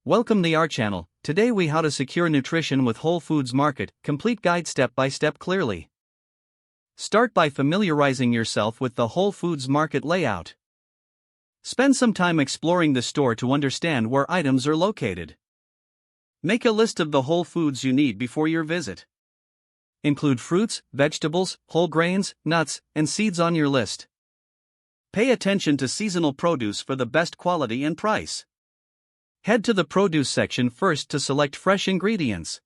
Welcome to our channel. Today we how to secure nutrition with Whole Foods Market, complete guide step by step clearly. Start by familiarizing yourself with the Whole Foods Market layout. Spend some time exploring the store to understand where items are located. Make a list of the whole foods you need before your visit. Include fruits, vegetables, whole grains, nuts, and seeds on your list. Pay attention to seasonal produce for the best quality and price. Head to the produce section first to select fresh ingredients.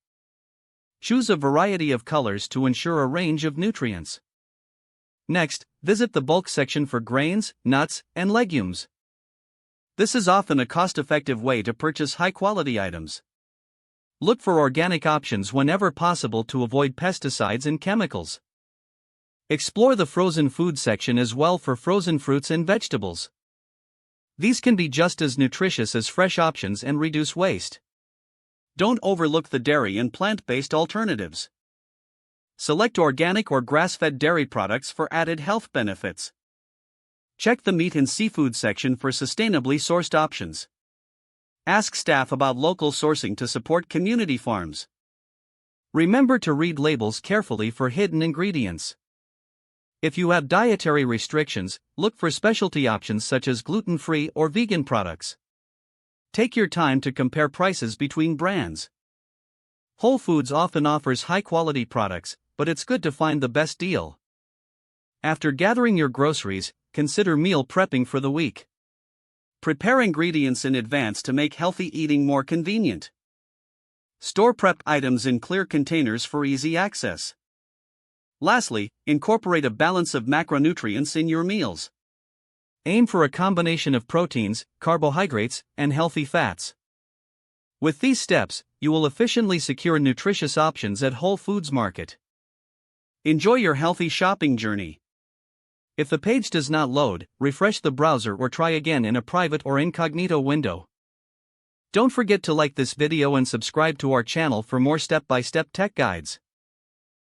Choose a variety of colors to ensure a range of nutrients. Next, visit the bulk section for grains, nuts, and legumes. This is often a cost-effective way to purchase high-quality items. Look for organic options whenever possible to avoid pesticides and chemicals. Explore the frozen food section as well for frozen fruits and vegetables. These can be just as nutritious as fresh options and reduce waste. Don't overlook the dairy and plant-based alternatives. Select organic or grass-fed dairy products for added health benefits. Check the meat and seafood section for sustainably sourced options. Ask staff about local sourcing to support community farms. Remember to read labels carefully for hidden ingredients. If you have dietary restrictions, look for specialty options such as gluten-free or vegan products. Take your time to compare prices between brands. Whole Foods often offers high-quality products, but it's good to find the best deal. After gathering your groceries, consider meal prepping for the week. Prepare ingredients in advance to make healthy eating more convenient. Store prep items in clear containers for easy access. Lastly, incorporate a balance of macronutrients in your meals. Aim for a combination of proteins, carbohydrates, and healthy fats. With these steps, you will efficiently secure nutritious options at Whole Foods Market. Enjoy your healthy shopping journey. If the page does not load, refresh the browser or try again in a private or incognito window. Don't forget to like this video and subscribe to our channel for more step-by-step tech guides.